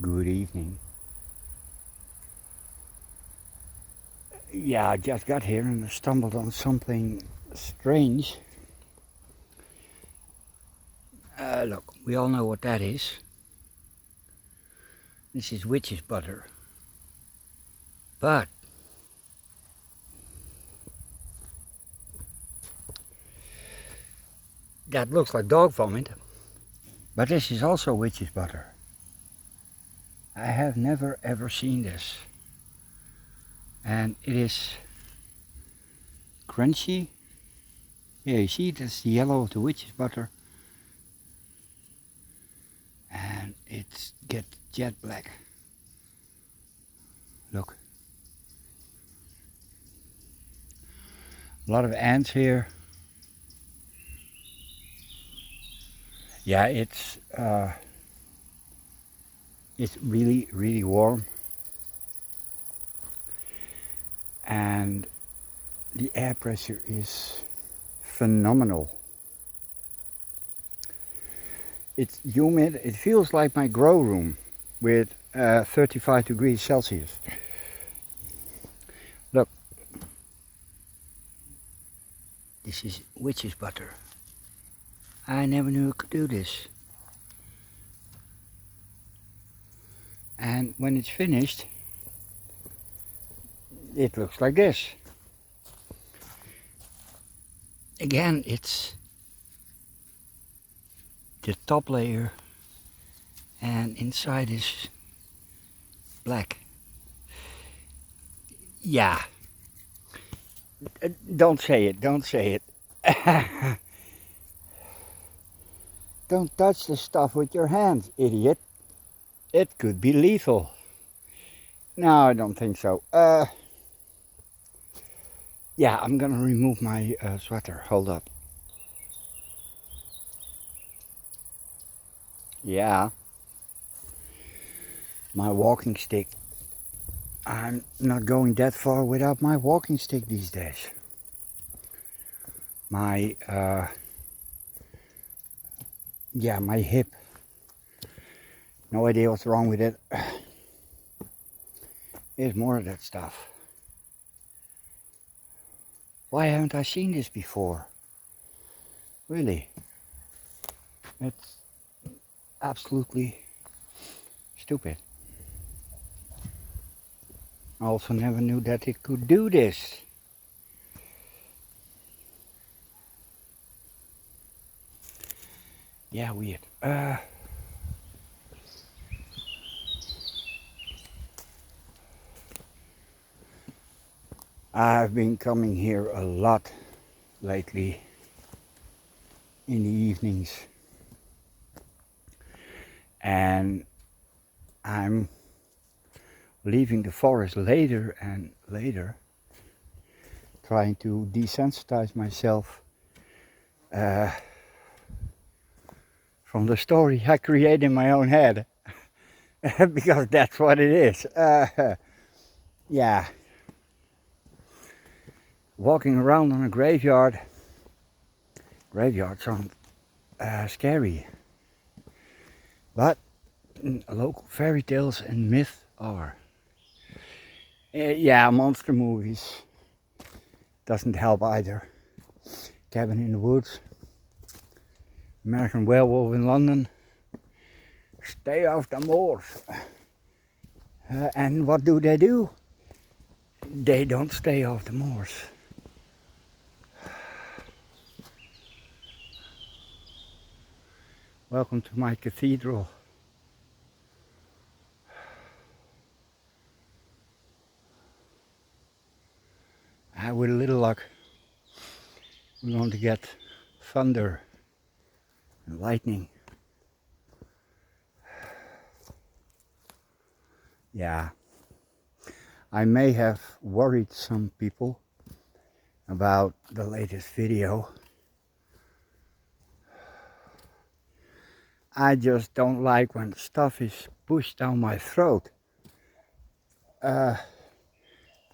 Good evening. Yeah, I just got here and I stumbled on something strange. Look, we all know what that is. This is witch's butter. But that looks like dog vomit. But this is also witch's butter. I have never ever seen this. And it is crunchy. Yeah, you see, that's the yellow of the witch's butter. And it gets jet black. Look. A lot of ants here. Yeah, it's really warm, and the air pressure is phenomenal. It's humid. It feels like my grow room with 35 degrees Celsius. Look, this is witch's butter. I never knew I could do this. And when it's finished, it looks like this. Again, it's the top layer and inside is black. Yeah. Don't say it, don't say it. Don't touch the stuff with your hands, idiot. It could be lethal. No, I don't think so. Yeah, I'm gonna remove my sweater. Hold up. Yeah. My walking stick. I'm not going that far without my walking stick these days. My, my hip. No idea what's wrong with it. There's more of that stuff. Why haven't I seen this before? Really? It's absolutely stupid. I also never knew that it could do this. Yeah, weird. I've been coming here a lot lately in the evenings, and I'm leaving the forest later and later, trying to desensitize myself from the story I create in my own head. Because that's what it is. Yeah. Walking around on a graveyard. Graveyards aren't scary. But local fairy tales and myths are. Yeah, monster movies. Doesn't help either. Cabin in the Woods. American Werewolf in London. Stay off the moors. And what do? They don't stay off the moors. Welcome to my cathedral. With a little luck, we're going to get thunder and lightning. Yeah, I may have worried some people about the latest video. I just don't like when stuff is pushed down my throat.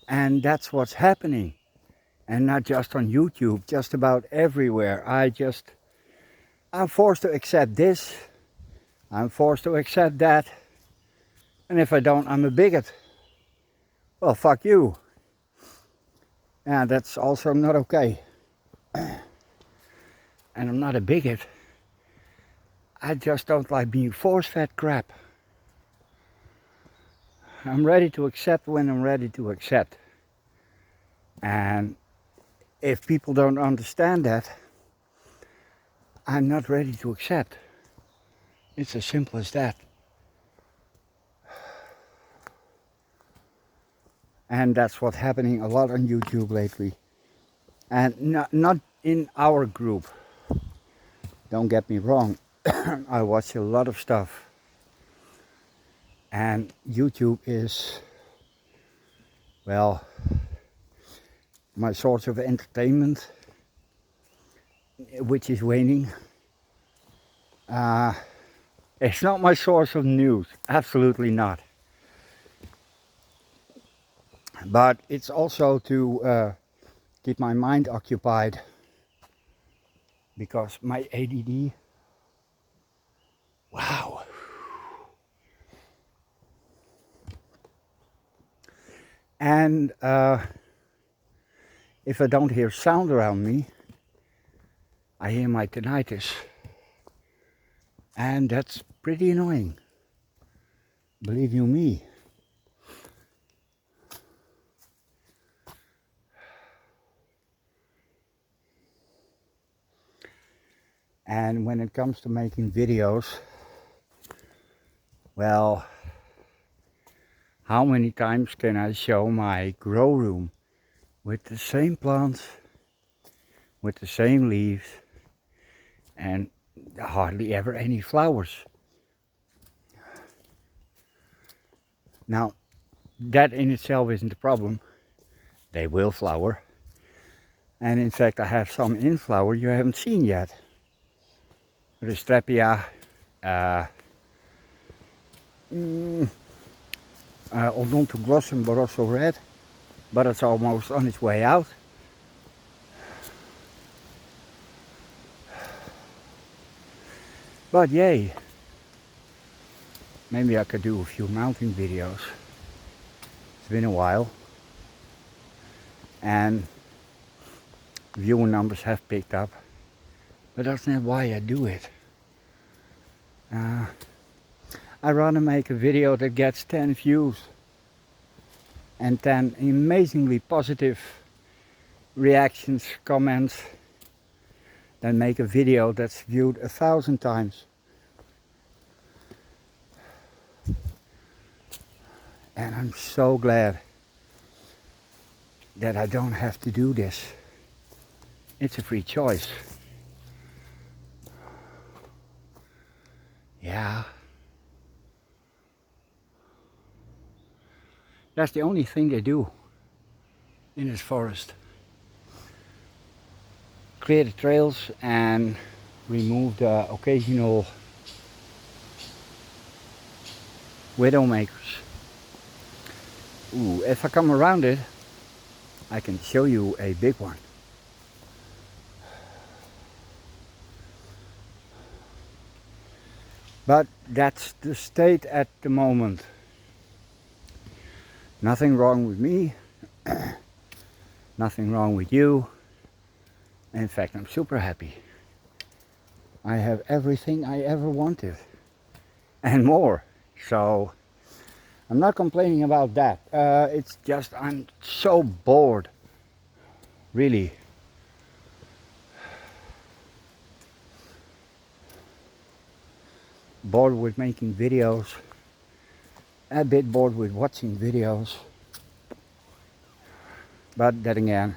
And that's what's happening. And not just on YouTube, just about everywhere. I'm forced to accept this. I'm forced to accept that. And if I don't, I'm a bigot. Well, fuck you. And that's also not okay. And I'm not a bigot. I just don't like being force-fed crap. I'm ready to accept when I'm ready to accept. And if people don't understand that, I'm not ready to accept. It's as simple as that. And that's what's happening a lot on YouTube lately. And not in our group. Don't get me wrong. I watch a lot of stuff. And YouTube is, well, my source of entertainment, which is waning. It's not my source of news. Absolutely not. But it's also to keep my mind occupied, because my ADD, wow. And if I don't hear sound around me, I hear my tinnitus. And that's pretty annoying, believe you me. And when it comes to making videos, well, how many times can I show my grow room with the same plants, with the same leaves, and hardly ever any flowers? Now, that in itself isn't a problem. They will flower. And in fact, I have some in flower you haven't seen yet. Restrepia, Odontoglossum Barosso Red, but it's almost on its way out. But yay, maybe I could do a few mounting videos. It's been a while, and viewer numbers have picked up, but that's not why I do it. I rather make a video that gets 10 views and 10 amazingly positive reactions, comments, than make a video that's viewed 1,000 times. And I'm so glad that I don't have to do this. It's a free choice. Yeah. That's the only thing they do in this forest. Clear the trails and remove the occasional widowmakers. Ooh, if I come around it, I can show you a big one. But that's the state at the moment. Nothing wrong with me, nothing wrong with you. In fact, I'm super happy. I have everything I ever wanted and more. So I'm not complaining about that. It's just I'm so bored, really. Bored with making videos, a bit bored with watching videos. But then again,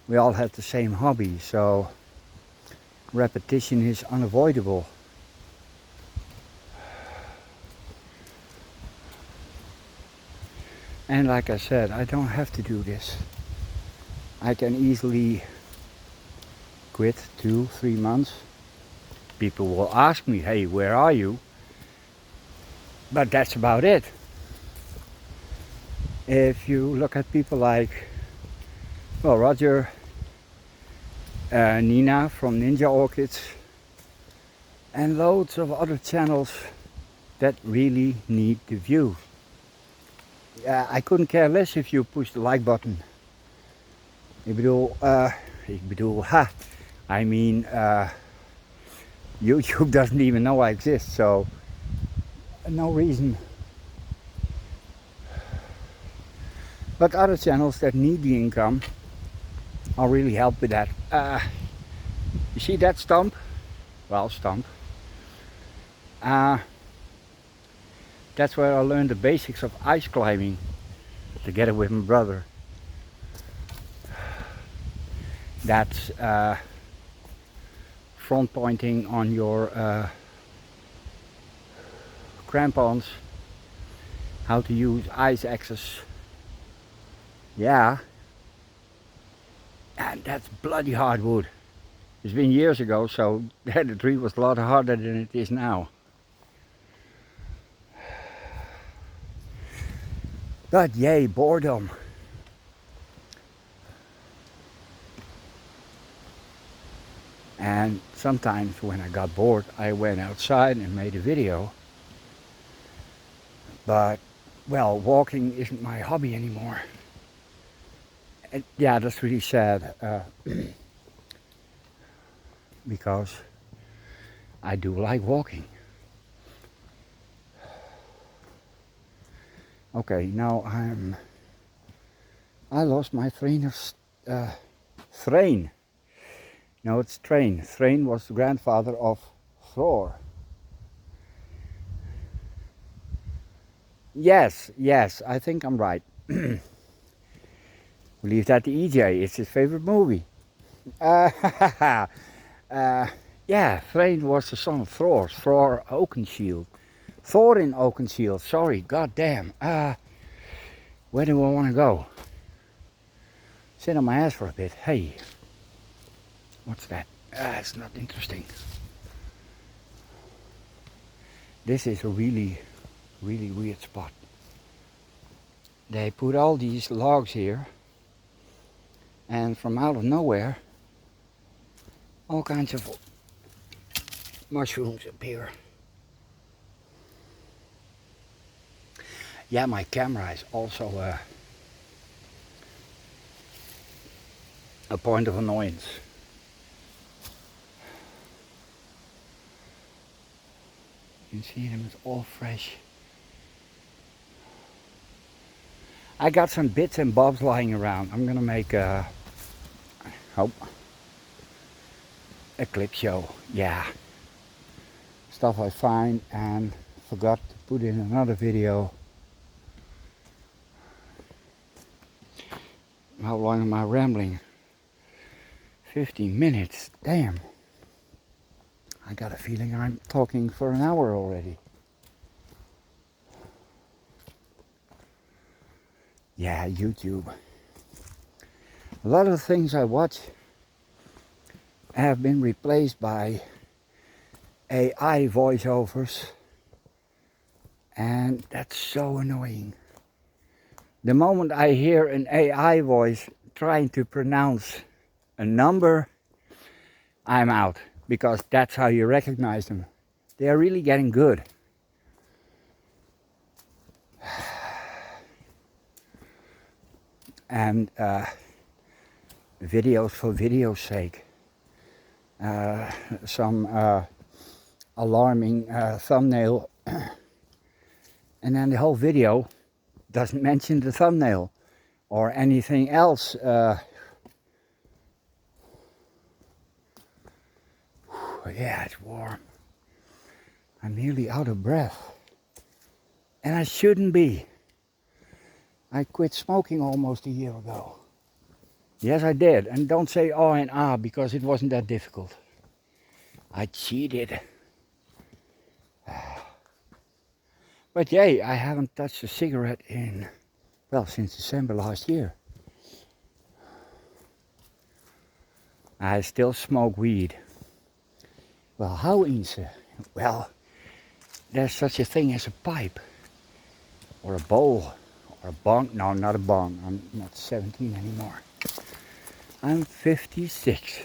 we all have the same hobby, so repetition is unavoidable. And like I said, I don't have to do this. I can easily quit 2-3 months. People will ask me, hey, where are you? But that's about it. If you look at people like, well, Roger, Nina from Ninja Orchids, and loads of other channels that really need the view. I couldn't care less if you push the like button. Ik bedoel, I mean, YouTube doesn't even know I exist, so no reason. But other channels that need the income, I'll really help with that. You see that stump? Well, stump. That's where I learned the basics of ice climbing, together with my brother. That's front pointing on your crampons, how to use ice axes. Yeah, and that's bloody hardwood. It's been years ago, so the tree was a lot harder than it is now. But yay, boredom. And sometimes when I got bored, I went outside and made a video. But, well, walking isn't my hobby anymore. And yeah, that's really sad. Because I do like walking. Okay, now I lost my trainer's Thrain. No, it's Thrain. Thrain was the grandfather of Thor. Yes, I think I'm right. We'll leave that to EJ. It's his favorite movie. Yeah, Thrain was the son of Thor. Thor Oakenshield. Thorin Oakenshield. Sorry, goddamn. Where do I want to go? Sit on my ass for a bit. Hey, what's that? It's not interesting. This is a really weird spot. They put all these logs here, and from out of nowhere, all kinds of mushrooms appear. Yeah, my camera is also a point of annoyance. You can see them, it's all fresh. I got some bits and bobs lying around. I'm gonna make a clip show. Yeah, stuff I find and forgot to put in another video. How long am I rambling? 15 minutes, damn. I got a feeling I'm talking for an hour already. Yeah, YouTube. A lot of the things I watch have been replaced by AI voiceovers, and that's so annoying. The moment I hear an AI voice trying to pronounce a number, I'm out, because that's how you recognize them. They are really getting good. And videos for video's sake. Some alarming thumbnail, and then the whole video doesn't mention the thumbnail or anything else. Yeah, it's warm. I'm nearly out of breath. And I shouldn't be. I quit smoking almost a year ago. Yes, I did. And don't say oh and ah, because it wasn't that difficult. I cheated. But yay, I haven't touched a cigarette in, well, since December last year. I still smoke weed. Well, how easy? Well, there's such a thing as a pipe. Or a bowl. Or a bong. No, not a bong. I'm not 17 anymore. I'm 56.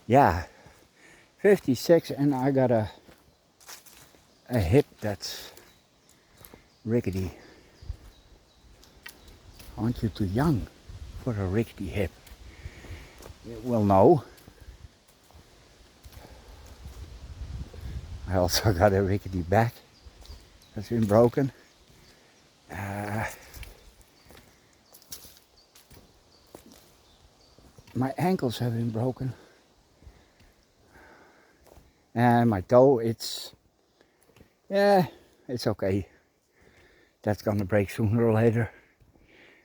Yeah, 56, and I got a hip that's rickety. Aren't you too young for a rickety hip? Well, no. I also got a rickety back that's been broken. My ankles have been broken. And my toe, it's okay. That's gonna break sooner or later.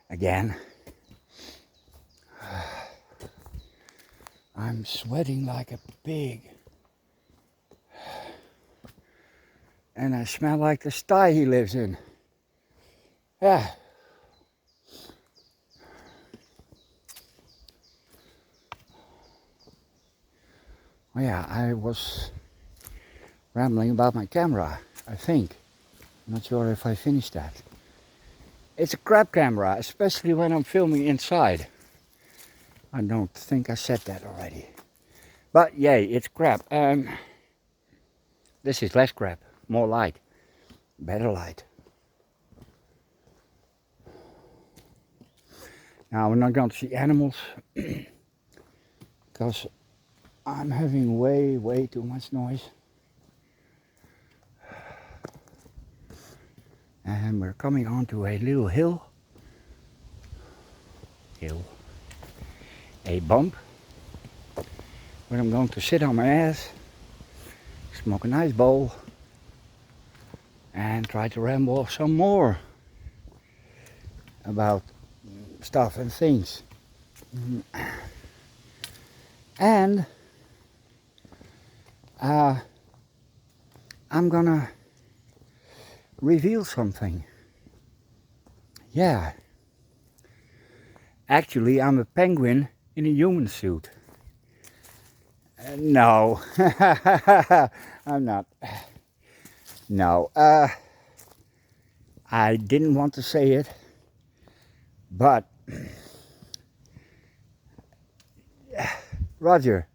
Again. I'm sweating like a pig. And I smell like the sty he lives in. Yeah. Oh yeah, I was rambling about my camera, I think. I'm not sure if I finished that. It's a crap camera, especially when I'm filming inside. I don't think I said that already. But yay, it's crap. This is less crap, more light, better light. Now we're not going to see animals because I'm having way too much noise. And we're coming onto a little hill, a bump, where I'm going to sit on my ass, smoke a nice bowl, and try to ramble some more about stuff and things. And I'm gonna reveal something. Yeah. Actually, I'm a penguin in a human suit. No, I'm not. No, I didn't want to say it, but Roger,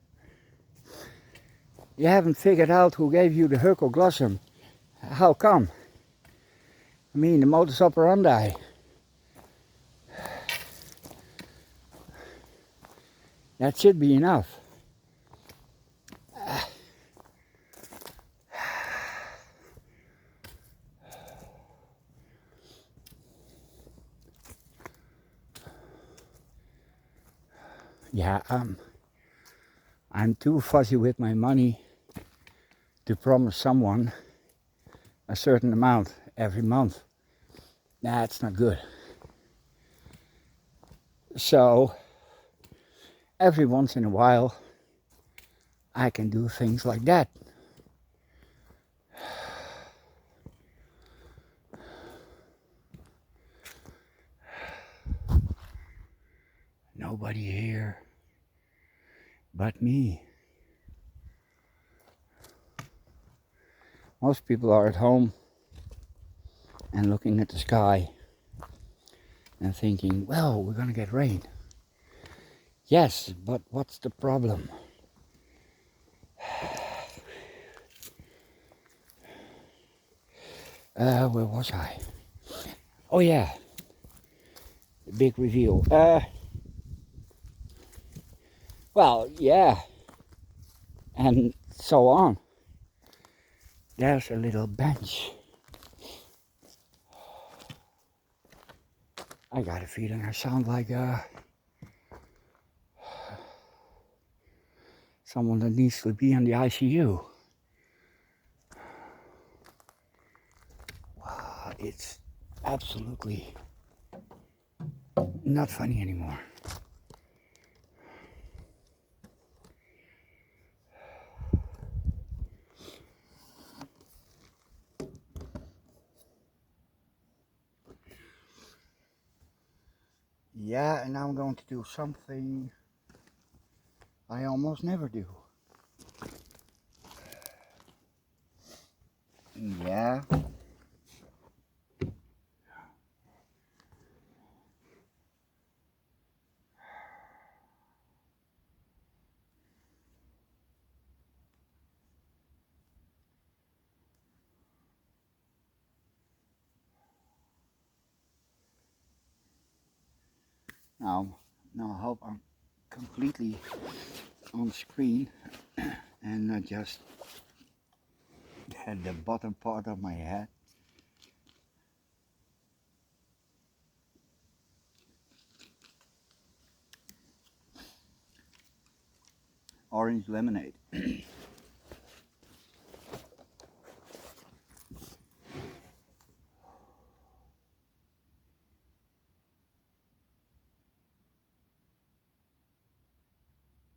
you haven't figured out who gave you the Hercoglossum. How come? I mean, the modus operandi. That should be enough. Yeah, I'm too fuzzy with my money to promise someone a certain amount every month. That's not good. So, every once in a while, I can do things like that. Nobody here but me. Most people are at home and looking at the sky and thinking, well, we're gonna get rain. Yes, but what's the problem? Where was I? Oh yeah, the big reveal. Well, yeah, and so on. There's a little bench. I got a feeling I sound like someone that needs to be in the ICU. Wow, it's absolutely not funny anymore. Yeah, and now I'm going to do something I almost never do. Yeah. Now I hope I'm completely on screen and not just at the bottom part of my head. Orange lemonade.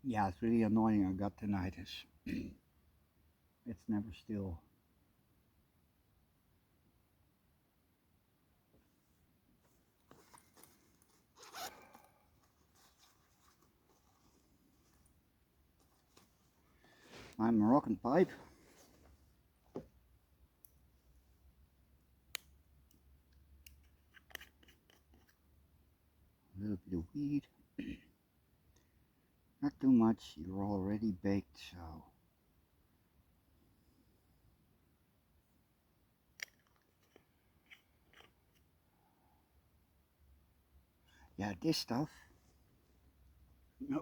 Yeah, it's really annoying. I got tinnitus. It's never still. My Moroccan pipe. A little bit of weed. Not too much, you're already baked, so. Yeah, this stuff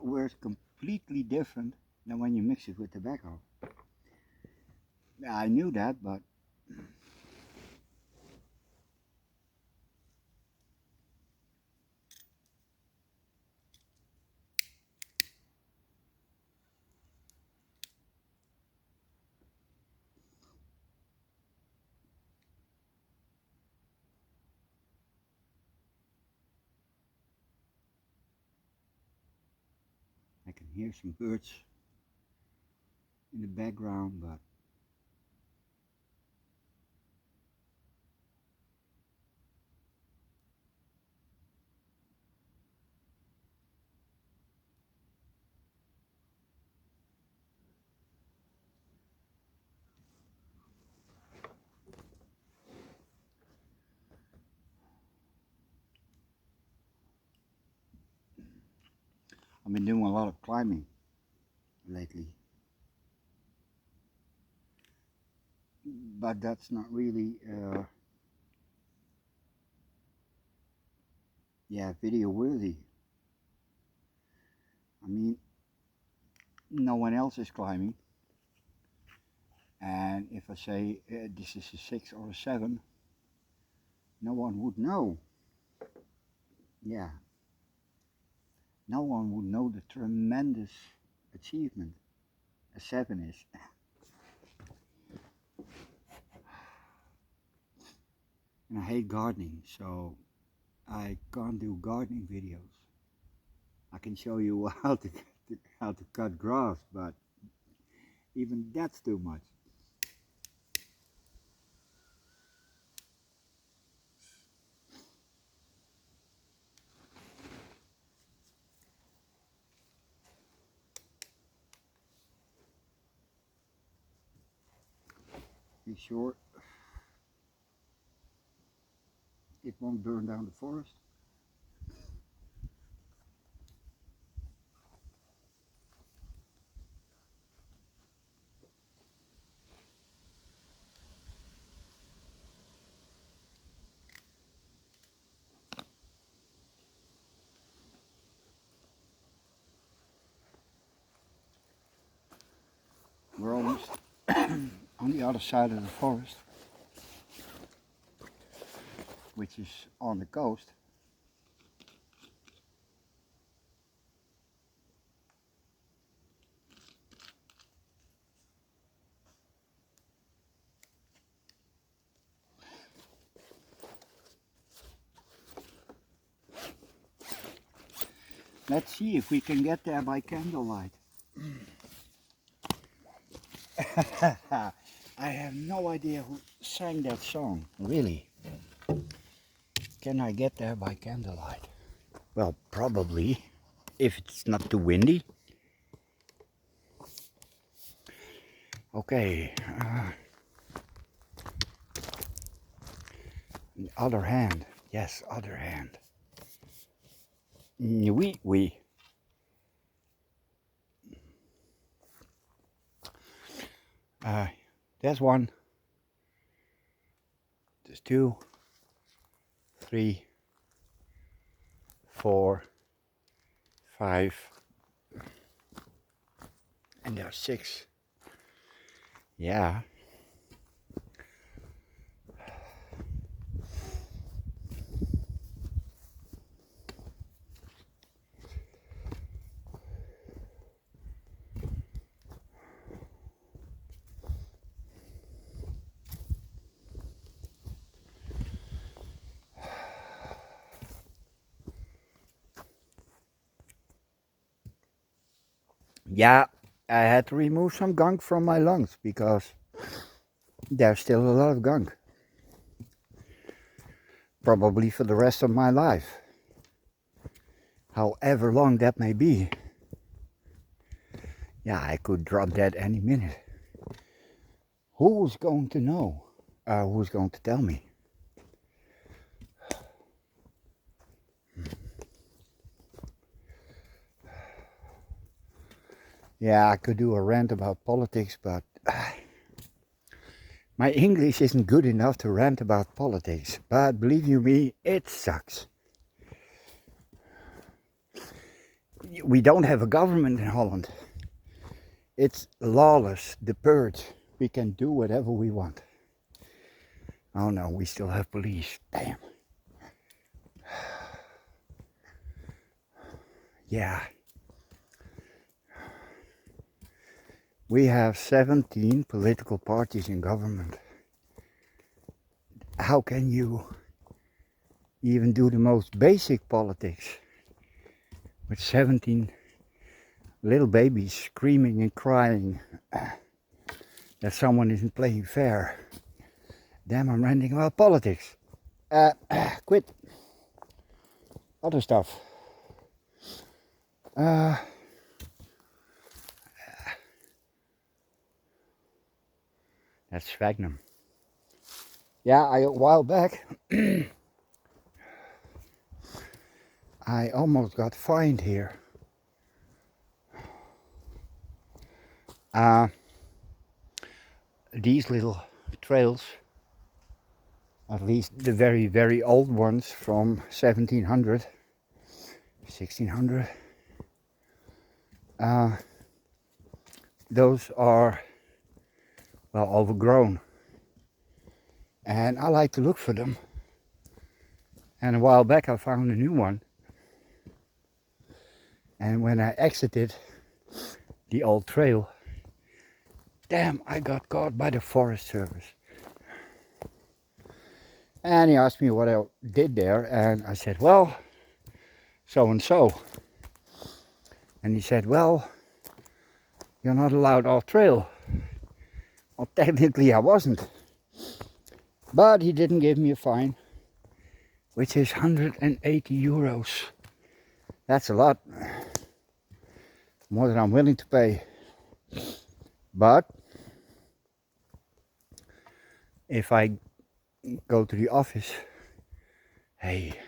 works completely different than when you mix it with tobacco. Yeah, I knew that, but I can hear some birds in the background, but I've been doing a lot of climbing lately. But that's not really, yeah, video worthy. I mean, no one else is climbing. And if I say this is a 6 or a 7, no one would know. Yeah, no one would know the tremendous achievement a 7 is. And I hate gardening, so I can't do gardening videos. I can show you how to cut grass, but even that's too much. Be sure it won't burn down the forest. We're almost on the other side of the forest, which is on the coast. Let's see if we can get there by candlelight. I have no idea who sang that song, really. Can I get there by candlelight? Well, probably, if it's not too windy. Okay. The other hand. Yes, other hand. Oui. There's 1. There's 2, 3, 4, 5, and there are 6. Yeah. Yeah, I had to remove some gunk from my lungs because there's still a lot of gunk. Probably for the rest of my life. However long that may be. Yeah, I could drop dead any minute. Who's going to know? Who's going to tell me? Yeah, I could do a rant about politics, but my English isn't good enough to rant about politics. But believe you me, it sucks. We don't have a government in Holland. It's lawless, the purge. We can do whatever we want. Oh no, we still have police. Damn. Yeah. We have 17 political parties in government. How can you even do the most basic politics with 17 little babies screaming and crying that someone isn't playing fair? Damn, I'm ranting about politics. Quit. Other stuff. That's sphagnum. Yeah, a while back I almost got fined here. These little trails, at least the very, very old ones from 1700, 1600, those are, well, overgrown. And I like to look for them. And a while back I found a new one. And when I exited the old trail, damn, I got caught by the Forest Service. And he asked me what I did there, and I said, well, so and so. And he said, well, you're not allowed off trail. Well, technically I wasn't. But he didn't give me a fine, which is 180 euros. That's a lot. More than I'm willing to pay. But if I go to the office, hey,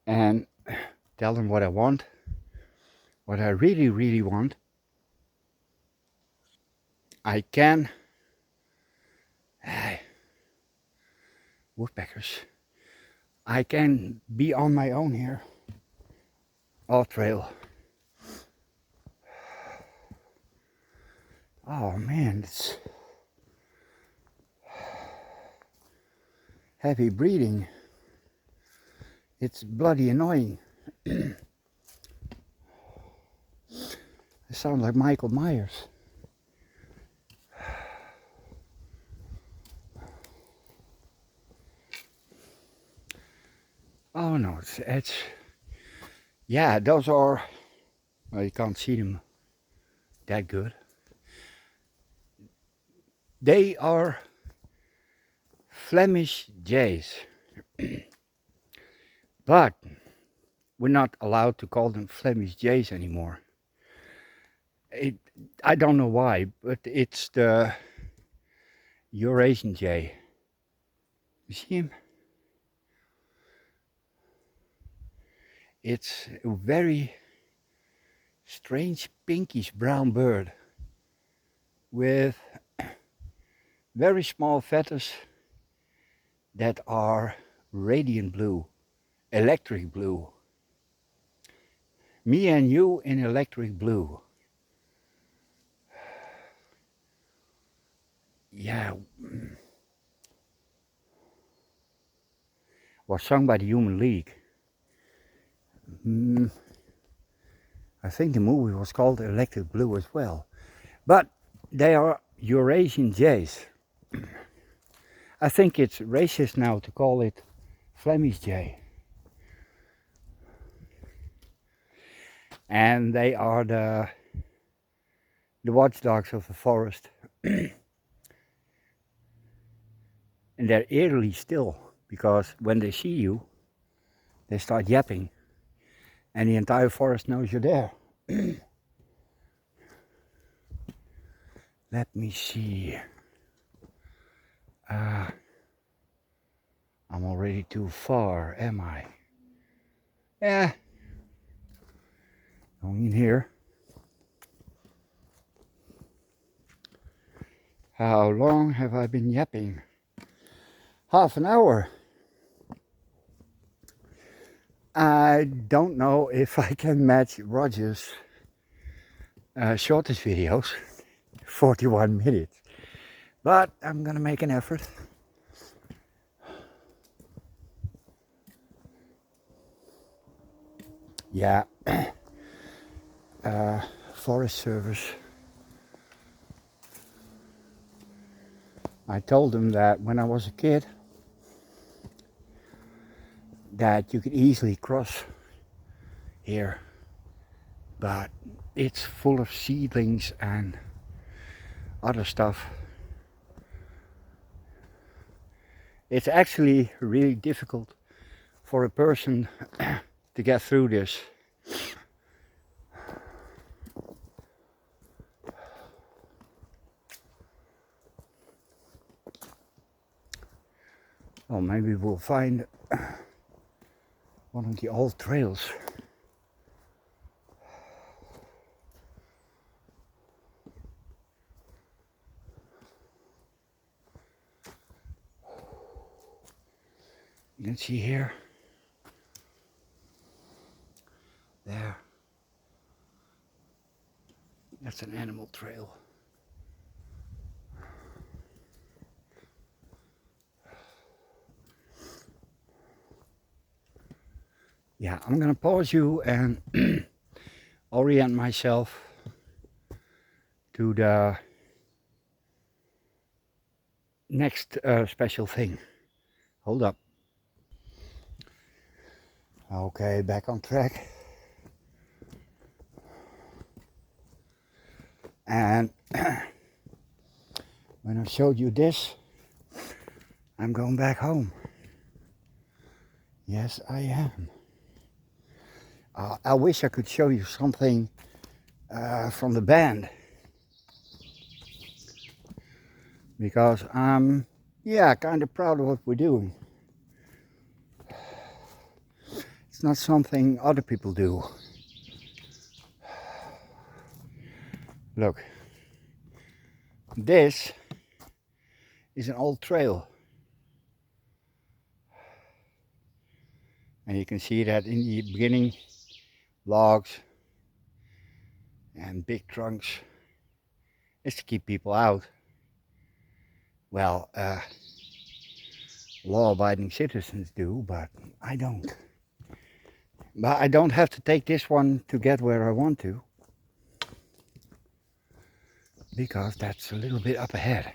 and tell them what I want, what I really, really want, I can, woodpeckers, I can be on my own here, off trail. Oh man, it's heavy breathing. It's bloody annoying. I sound like Michael Myers. Oh no, it's yeah, those are, well, you can't see them that good. They are Flemish jays. But we're not allowed to call them Flemish jays anymore. I don't know why, but it's the Eurasian jay. You see him? It's a very strange pinkish brown bird with very small feathers that are radiant blue electric blue. Me and you in electric blue. Yeah. Was sung by the Human League. I think the movie was called Electric Blue as well. But they are Eurasian jays. I think it's racist now to call it Flemish jay. And they are the watchdogs of the forest. And they're eerily still, because when they see you, they start yapping. And the entire forest knows you're there. Let me see. I'm already too far, am I? Yeah. Going in here. How long have I been yapping? Half an hour. I don't know if I can match Roger's shortest videos, 41 minutes, but I'm gonna make an effort. Yeah, Forest Service. I told them that when I was a kid, that you could easily cross here, but it's full of seedlings and other stuff. It's actually really difficult for a person to get through this. Well, maybe we'll find one of the old trails. You can see here, there, that's an animal trail. Yeah, I'm gonna pause you and orient myself to the next special thing. Hold up. Okay, back on track. And when I showed you this, I'm going back home. Yes, I am. I wish I could show you something from the band, because I'm, kind of proud of what we're doing. It's not something other people do. Look, this is an old trail. And you can see that in the beginning, logs and big trunks is to keep people out. Well, law-abiding citizens do, but I don't. But I don't have to take this one to get where I want to, because that's a little bit up ahead.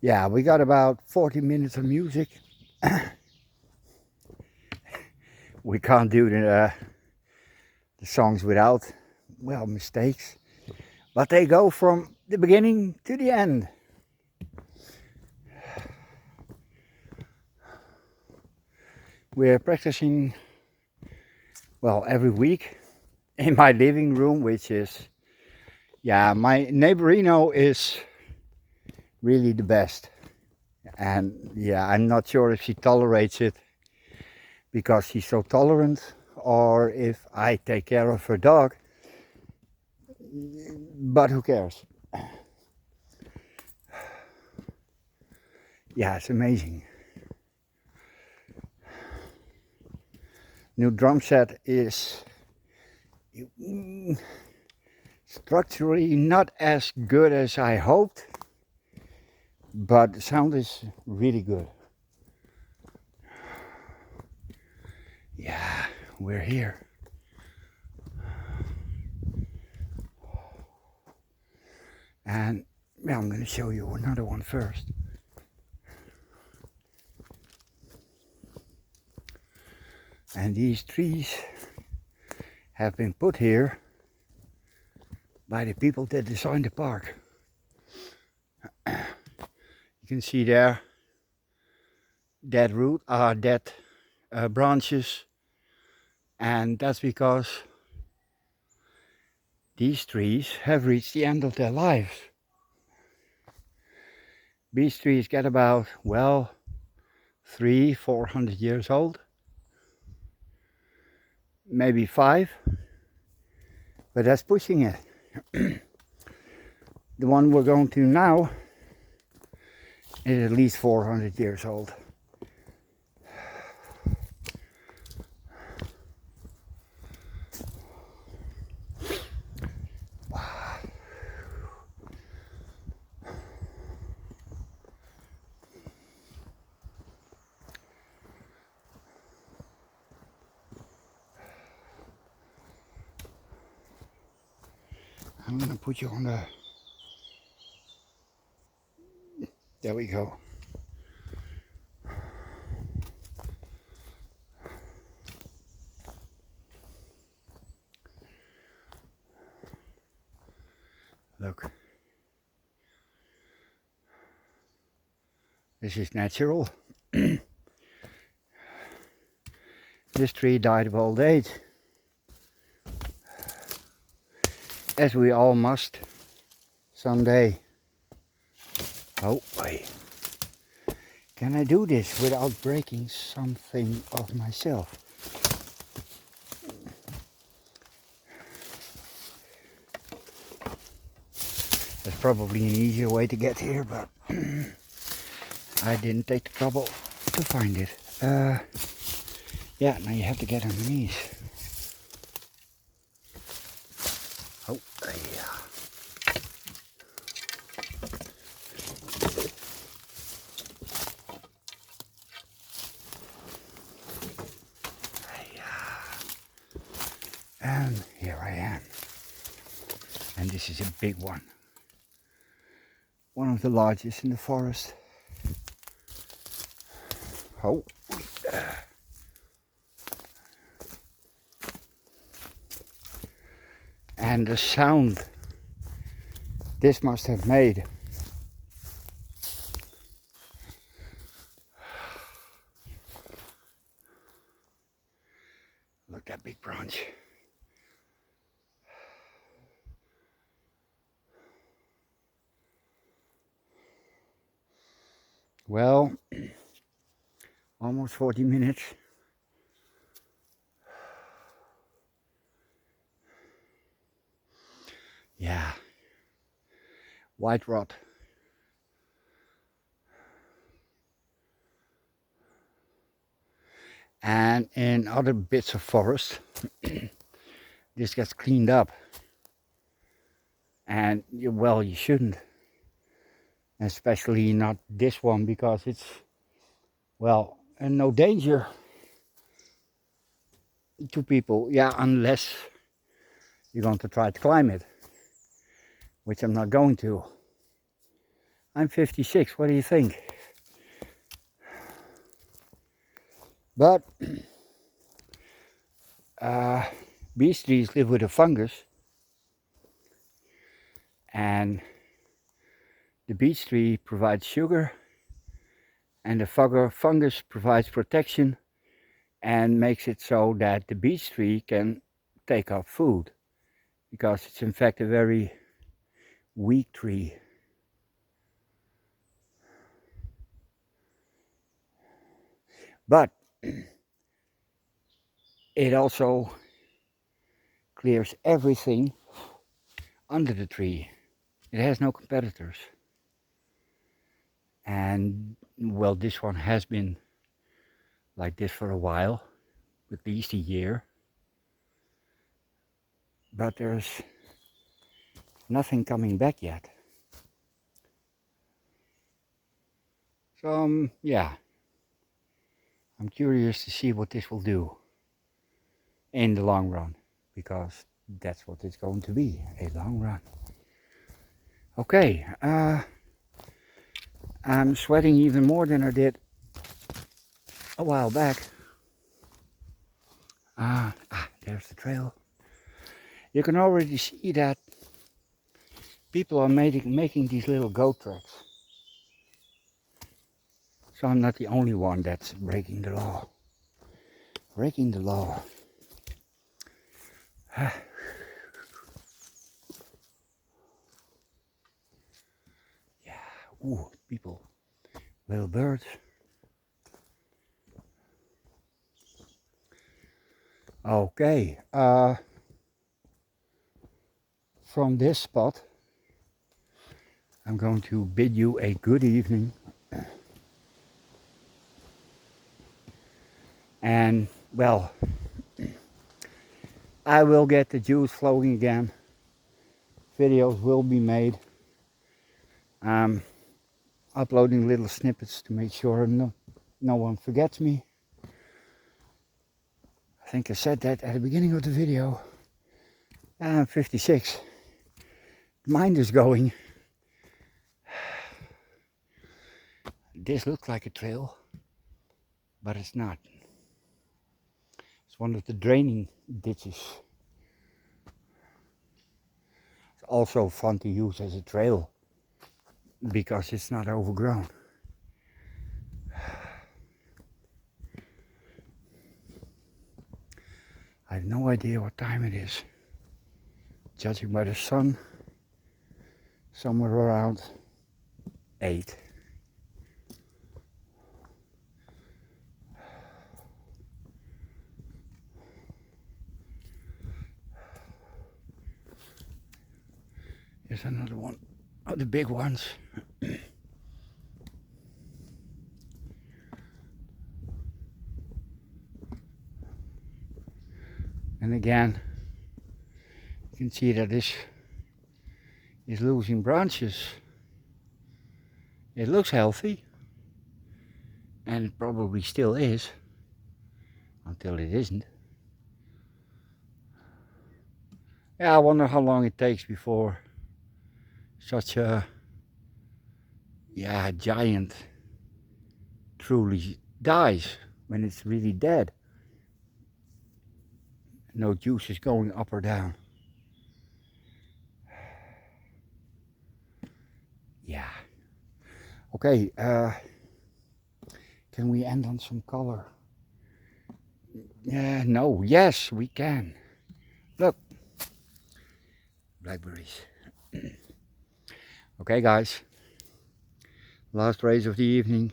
Yeah, we got about 40 minutes of music. We can't do the songs without, well, mistakes. But they go from the beginning to the end. We're practicing, well, every week in my living room, which is, my neighborino is really the best. And I'm not sure if she tolerates it because she's so tolerant, or if I take care of her dog. But who cares? yeah, it's amazing. New drum set is structurally not as good as I hoped, but the sound is really good. Yeah, we're here. And yeah, I'm going to show you another one first. And these trees have been put here by the people that designed the park. You can see there dead root, dead branches, and that's because these trees have reached the end of their lives. These trees get about, well, 300-400 years old, maybe 5, but that's pushing it. The one we're going to now is at least 400 years old. I'm going to put you on the... There we go. Look. This is natural. This tree died of old age, as we all must someday. Oh, wait. Can I do this without breaking something of myself? There's probably an easier way to get here, but I didn't take the trouble to find it. Yeah, now you have to get underneath. Oh, yeah. And here I am. And this is a big one. One of the largest in the forest. Oh. And the sound this must have made. Look, that big branch. Well, almost 40 minutes. Yeah, white rot. And in other bits of forest, this gets cleaned up. And well, you shouldn't. Especially not this one, because it's, well, and no danger to people. Yeah, unless you're going to try to climb it, which I'm not going to. I'm 56, what do you think? But beech trees live with a fungus, and the beech tree provides sugar, and the fungus provides protection and makes it so that the beech tree can take up food, because it's in fact a very weak tree. But it also clears everything under the tree. It has no competitors. And well, this one has been like this for a while, at least a year, but there's nothing coming back yet. So yeah, I'm curious to see what this will do in the long run, because that's what it's going to be, a long run. Okay, I'm sweating even more than I did a while back. There's the trail. You can already see that people are making these little goat tracks. So I'm not the only one that's breaking the law. Breaking the law. Yeah, ooh, people. Little birds. Okay, from this spot, I'm going to bid you a good evening. And, well, I will get the juice flowing again. Videos will be made. Uploading little snippets to make sure no one forgets me. I think I said that at the beginning of the video. I'm 56. Mind is going. This looks like a trail, but it's not. It's one of the draining ditches. It's also fun to use as a trail because it's not overgrown. I have no idea what time it is. Judging by the sun, somewhere around 8. Here's another one of the big ones. And again, you can see that this is losing branches. It looks healthy, and it probably still is, until it isn't. Yeah, I wonder how long it takes before such a giant truly dies, when it's really dead. No juice is going up or down. Yeah. Okay, can we end on some color? Yeah, no, yes, we can. Look, blackberries. Okay, guys, last rays of the evening.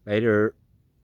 Later.